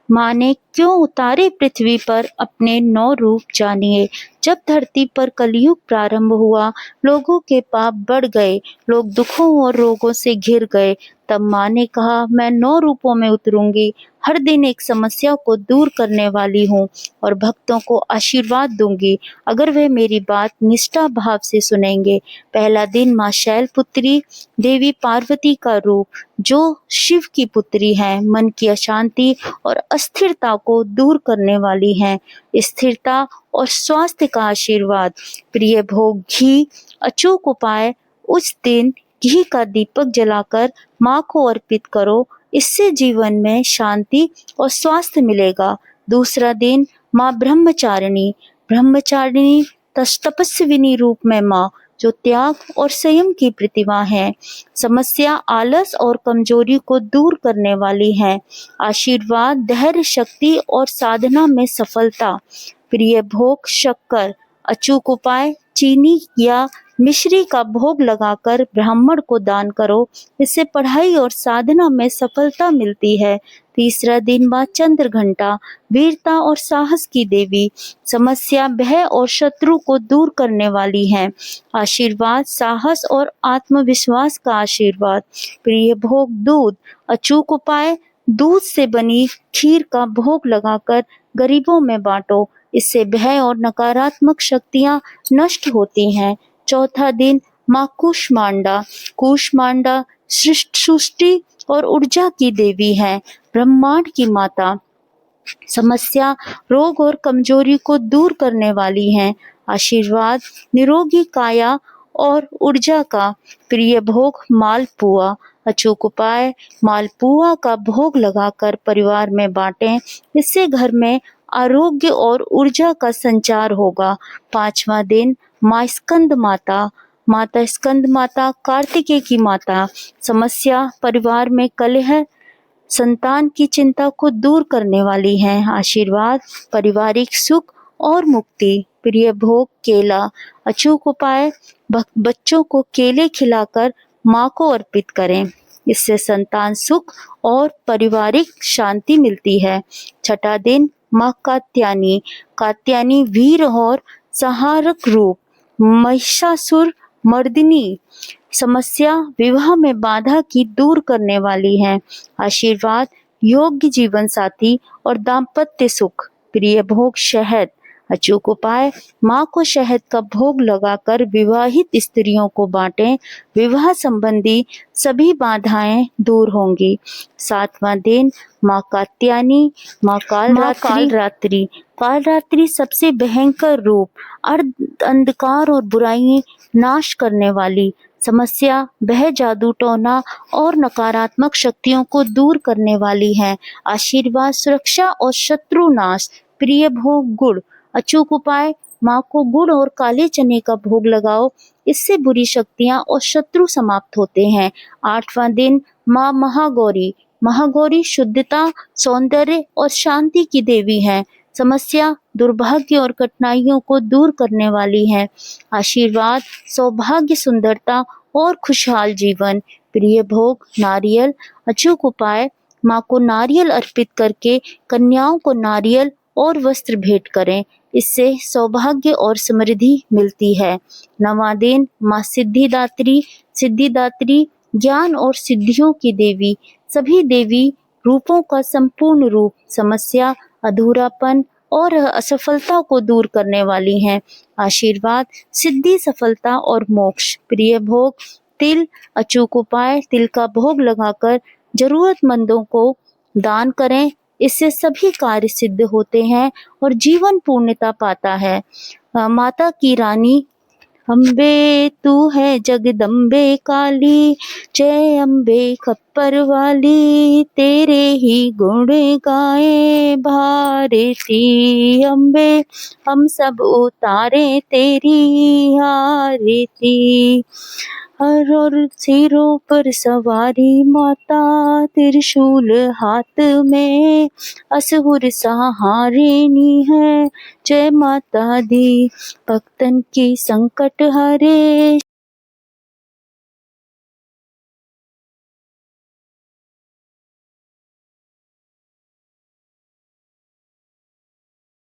माँ ने क्यों उतारे पृथ्वी पर अपने 9 रूप जानिए। जब धरती पर कलयुग प्रारंभ हुआ, लोगों के पाप बढ़ गए, लोग दुखों और रोगों से घिर गए। तब माँ ने कहा, मैं 9 रूपों में उतरूंगी, हर दिन एक समस्या को दूर करने वाली हूँ और भक्तों को आशीर्वाद दूंगी अगर वे मेरी बात निष्ठा भाव से सुनेंगे। पहला दिन माँ शैलपुत्री देवी पार्वती का रूप, जो शिव की पुत्री है, मन की अशांति और अस्थिरता को दूर करने वाली हैं। स्थिरता और स्वास्थ्य का आशीर्वाद। प्रिय भोग घी, अचूक उपाय। उस दिन घी का दीपक जलाकर माँ को अर्पित करो, इससे जीवन में शांति और स्वास्थ्य मिलेगा। दूसरा दिन माँ ब्रह्मचारिणी। ब्रह्मचारिणी तपस्विनी रूप में माँ, जो त्याग और संयम की प्रतिमा है। समस्या, आलस और कमजोरी को दूर करने वाली है। आशीर्वाद, धैर्य, शक्ति और साधना में सफलता। प्रिय भोग शक्कर। अचूक उपाय, चीनी या मिश्री का भोग लगाकर ब्राह्मण को दान करो, इससे पढ़ाई और साधना में सफलता मिलती है। तीसरा दिन माँ चंद्रघंटा, वीरता और साहस की देवी। समस्या, भय और शत्रु को दूर करने वाली है। आशीर्वाद, साहस और आत्मविश्वास का आशीर्वाद। प्रिय भोग दूध। अचूक उपाय, दूध से बनी खीर का भोग लगाकर गरीबों में बांटो, इससे भय और नकारात्मक शक्तियां नष्ट होती हैं। चौथा दिन माँ कूष्मांडा। कूष्मांडा सृष्टि और ऊर्जा की देवी है, ब्रह्मांड की माता। समस्या, रोग और कमजोरी को दूर करने वाली हैं। आशीर्वाद, निरोगी काया और ऊर्जा का। प्रिय भोग मालपुआ। अचूक उपाय, मालपुआ का भोग लगाकर परिवार में बांटें, इससे घर में आरोग्य और ऊर्जा का संचार होगा। पांचवा दिन माँ स्कंद माता। माता स्कंद माता कार्तिकेय की माता। समस्या, परिवार में कलह, संतान की चिंता को दूर करने वाली है। आशीर्वाद, पारिवारिक सुख और मुक्ति। प्रिय भोग केला। अचूक उपाय, बच्चों को केले खिलाकर माँ को अर्पित करें, इससे संतान सुख और पारिवारिक शांति मिलती है। छठा दिन माँ कात्यायनी। कात्यायनी वीर और संहारक रूप, महिषासुर मर्दिनी। समस्या, विवाह में बाधा की दूर करने वाली है। आशीर्वाद, योग्य जीवन साथी और दाम्पत्य सुख। प्रिय भोग शहद। अचूक उपाय, माँ को शहद का भोग लगाकर विवाहित स्त्रियों को बांटें, विवाह संबंधी सभी बाधाएं दूर होंगी। सातवां दिन माँ कात्यायनी, माँ कालरात्रि। कालरात्रि सबसे भयंकर रूप, अंधकार और बुराई नाश करने वाली। समस्या, भय, जादू टोना और नकारात्मक शक्तियों को दूर करने वाली है। आशीर्वाद, सुरक्षा और शत्रु नाश। प्रिय भोग गुड़। अचूक उपाय, माँ को गुड़ और काले चने का भोग लगाओ, इससे बुरी शक्तियां और शत्रु समाप्त होते हैं। आठवां दिन माँ महागौरी। महागौरी शुद्धता, सौंदर्य और शांति की देवी है। समस्या, दुर्भाग्य और कठिनाइयों को दूर करने वाली है। आशीर्वाद, सौभाग्य, सुंदरता और खुशहाल जीवन। प्रिय भोग नारियल। अचूक उपाय, माँ को नारियल अर्पित करके कन्याओं को नारियल और वस्त्र भेंट करें, इससे सौभाग्य और समृद्धि मिलती है। नवां दिन माँ सिद्धिदात्री। सिद्धिदात्री ज्ञान और सिद्धियों की देवी, सभी देवी रूपों का संपूर्ण रूप। समस्या, अधूरापन और असफलता को दूर करने वाली हैं। आशीर्वाद, सिद्धि, सफलता और मोक्ष। प्रिय भोग तिल। अचूक उपाय, तिल का भोग लगाकर जरूरतमंदों को दान करें, इससे सभी कार्य सिद्ध होते हैं और जीवन पूर्णता पाता है। माता की रानी। अम्बे तू है जगदम्बे काली, जय अम्बे खप्पर वाली, तेरे ही गुण गाए भारती। अम्बे हम सब उतारे तेरी आरती। हर और सिरों पर सवारी माता, त्रिशूल हाथ में, असुर संहारिणी है, जय माता दी। भक्तन की संकट हरे,